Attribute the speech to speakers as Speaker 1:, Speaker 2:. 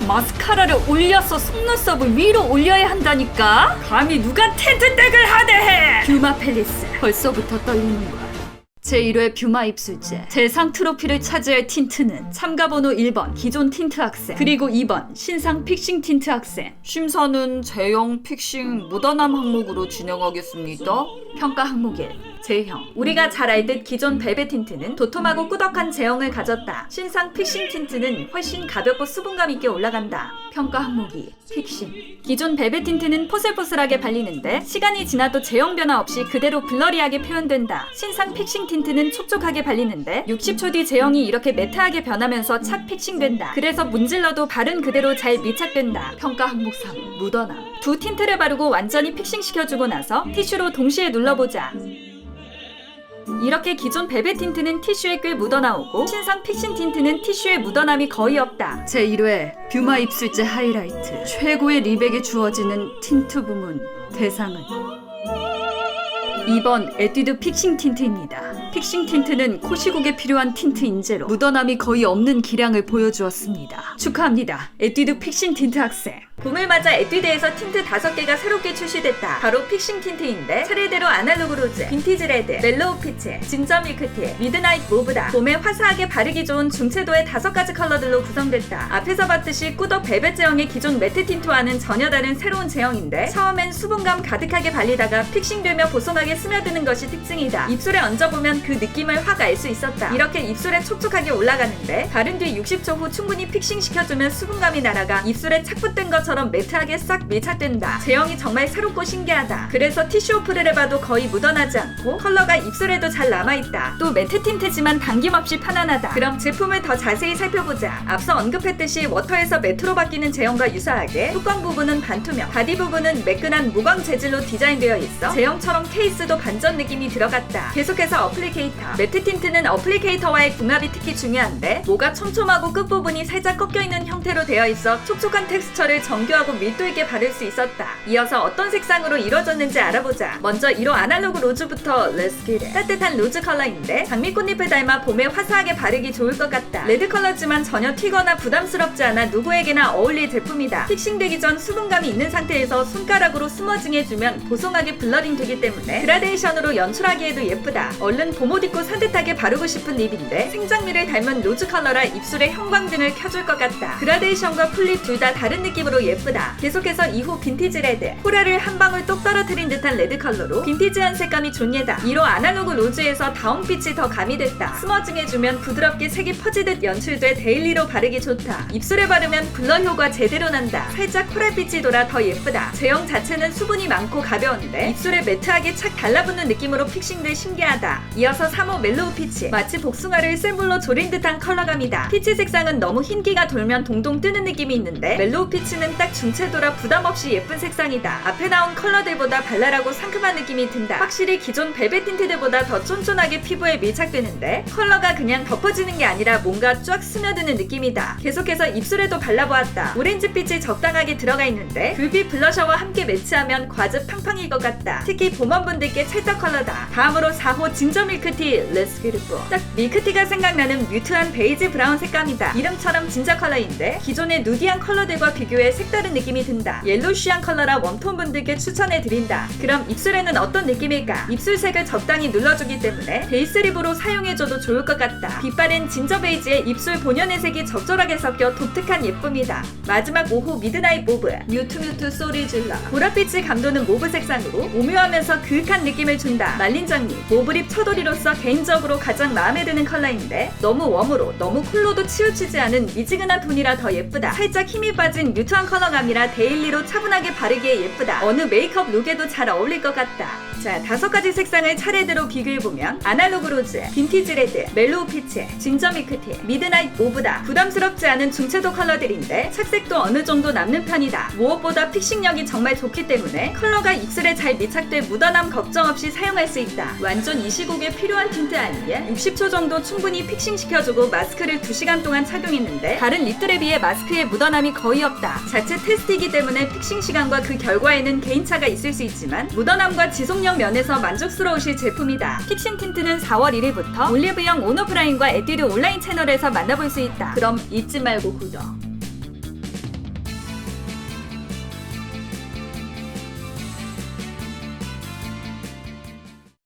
Speaker 1: 마스카라를 올려서 속눈썹을 위로 올려야 한다니까? 감히 누가 틴트덱을 하대해! 뷰마 팰리스 벌써부터 떨리는구나. 제1회 뷰마 입술제 대상 트로피를 차지할 틴트는 참가번호 1번 기존 틴트 학생, 그리고 2번 신상 픽싱 틴트 학생. 심사는 제형 픽싱 무던함 항목으로 진행하겠습니다. 평가 항목 1. 제형. 우리가 잘 알듯 기존 벨벳 틴트는 도톰하고 꾸덕한 제형을 가졌다. 신상 픽싱 틴트는 훨씬 가볍고 수분감 있게 올라간다. 평가 항목 2. 픽싱. 기존 벨벳 틴트는 포슬포슬하게 발리는데 시간이 지나도 제형 변화 없이 그대로 블러리하게 표현된다. 신상 픽싱 틴트는 촉촉하게 발리는데 60초 뒤 제형이 이렇게 매트하게 변하면서 착 픽싱된다. 그래서 문질러도 바른 그대로 잘 밀착된다. 평가 항목 3. 묻어남. 두 틴트를 바르고 완전히 픽싱시켜주고 나서 티슈로 동시에 눌러보자. 이렇게 기존 벨벳 틴트는 티슈에 꽤 묻어나오고 신상 픽싱 틴트는 티슈에 묻어남이 거의 없다. 제1회 뷰마 입술제 하이라이트. 최고의 립에게 주어지는 틴트 부문 대상은 2번 에뛰드 픽싱 틴트입니다. 픽싱 틴트는 코시국에 필요한 틴트 인재로 묻어남이 거의 없는 기량을 보여주었습니다. 축하합니다. 에뛰드 픽싱 틴트 학생. 봄을 맞아 에뛰드에서 틴트 5개가 새롭게 출시됐다. 바로 픽싱 틴트인데 차례대로 아날로그 로즈, 빈티지 레드, 멜로우 피치, 진저 밀크티, 미드나잇 모브다. 봄에 화사하게 바르기 좋은 중채도의 5가지 컬러들로 구성됐다. 앞에서 봤듯이 꾸덕 벨벳 제형의 기존 매트 틴트와는 전혀 다른 새로운 제형인데 처음엔 수분감 가득하게 발리다가 픽싱되며 보송하게 스며드는 것이 특징이다. 입술에 얹어보면 그 느낌을 확 알 수 있었다. 이렇게 입술에 촉촉하게 올라가는데 바른 뒤 60초 후 충분히 픽싱시켜주면 수분감이 날아가 입술에 착 붙은 것처럼 매트하게 싹 밀착된다. 제형이 정말 새롭고 신기하다. 그래서 티슈 오프를 해봐도 거의 묻어나지 않고 컬러가 입술에도 잘 남아있다. 또 매트 틴트지만 당김없이 편안하다. 그럼 제품을 더 자세히 살펴보자. 앞서 언급했듯이 워터에서 매트로 바뀌는 제형과 유사하게 뚜껑 부분은 반투명, 바디 부분은 매끈한 무광 재질로 디자인되어 있어 제형처럼 케이스도 반전 느낌이 들어갔다. 계속해서 어플리케이터. 매트 틴트는 어플리케이터와의 궁합이 특히 중요한데 모가 촘촘하고 끝부분이 살짝 꺾여있는 형태로 되어 있어 촉촉한 텍스처를 정교하고 밀도 있게 바를 수 있었다. 이어서 어떤 색상으로 이루어졌는지 알아보자. 먼저 1호 아날로그 로즈부터 Let's get it. 따뜻한 로즈 컬러인데 장미꽃잎을 닮아 봄에 화사하게 바르기 좋을 것 같다. 레드 컬러지만 전혀 튀거나 부담스럽지 않아 누구에게나 어울릴 제품이다. 픽싱되기 전 수분감이 있는 상태에서 손가락으로 스머징해주면 보송하게 블러링 되기 때문에 그라데이션으로 연출하기에도 예쁘다. 얼른 봄옷 입고 산뜻하게 바르고 싶은 립인데 생장미를 닮은 로즈 컬러라 입술에 형광등을 켜줄 것 같다. 그라데이션과 풀립 둘 다 다른 느낌으로 예쁘다. 계속해서 2호 빈티지 레드. 코랄을 한 방울 똑 떨어뜨린 듯한 레드 컬러로 빈티지한 색감이 존예다. 1호 아날로그 로즈에서 다운빛이 더 가미됐다. 스머징해주면 부드럽게 색이 퍼지듯 연출돼 데일리로 바르기 좋다. 입술에 바르면 블러 효과 제대로 난다. 살짝 코랄빛이 돌아 더 예쁘다. 제형 자체는 수분이 많고 가벼운데 입술에 매트하게 착 달라붙는 느낌으로 픽싱돼 신기하다. 이어서 3호 멜로우 피치. 마치 복숭아를 셀물로 졸인 듯한 컬러감이다. 피치 색상은 너무 흰기가 돌면 동동 뜨는 느낌이 있는데 멜로우 피치는 딱 중채도라 부담없이 예쁜 색상이다. 앞에 나온 컬러들보다 발랄하고 상큼한 느낌이 든다. 확실히 기존 벨벳 틴트들보다 더 쫀쫀하게 피부에 밀착되는데 컬러가 그냥 덮어지는 게 아니라 뭔가 쫙 스며드는 느낌이다. 계속해서 입술에도 발라보았다. 오렌지빛이 적당하게 들어가 있는데 귤빛 블러셔와 함께 매치하면 과즙 팡팡일 것 같다. 특히 봄원분들께 찰떡 컬러다. 다음으로 4호 진저 밀크티 Let's get it. 딱 밀크티가 생각나는 뮤트한 베이지 브라운 색감이다. 이름처럼 진저 컬러인데 기존의 누디한 컬러들과 비교해 색다른 느낌이 든다. 옐로우시한 컬러라 웜톤 분들께 추천해드린다. 그럼 입술에는 어떤 느낌일까? 입술색을 적당히 눌러주기 때문에 베이스 립으로 사용해줘도 좋을 것 같다. 빛바랜 진저 베이지에 입술 본연의 색이 적절하게 섞여 독특한 예쁨이다. 마지막 5호 미드나잇 모브. 뮤트 소리 질러. 보랏빛이 감도는 모브 색상으로 오묘하면서 그윽한 느낌을 준다. 말린 장미. 모브립 처돌이로서 개인적으로 가장 마음에 드는 컬러인데 너무 웜으로 너무 쿨로도 치우치지 않은 미지근한 톤이라 더 예쁘다. 살짝 힘이 빠진 뮤트한 컬러감이라 데일리로 차분하게 바르기에 예쁘다. 어느 메이크업 룩에도 잘 어울릴 것 같다. 자, 5가지 색상을 차례대로 비교해보면 아날로그 로즈, 빈티지 레드, 멜로우 피치, 진저 밀크티, 미드나잇 모브다. 부담스럽지 않은 중채도 컬러들인데 착색도 어느 정도 남는 편이다. 무엇보다 픽싱력이 정말 좋기 때문에 컬러가 입술에 잘 밀착돼 묻어남 걱정 없이 사용할 수 있다. 완전 이 시국에 필요한 틴트 아니에 60초 정도 충분히 픽싱시켜주고 마스크를 2시간 동안 착용했는데 다른 립들에 비해 마스크에 묻어남이 거의 없다. 자체 테스트이기 때문에 픽싱 시간과 그 결과에는 개인차가 있을 수 있지만 묻어남과 지속력 면에서 만족스러우실 제품이다. 픽싱 틴트는 4월 1일부터 올리브영 온오프라인과 에뛰드 온라인 채널에서 만나볼 수 있다. 그럼 잊지 말고 구독.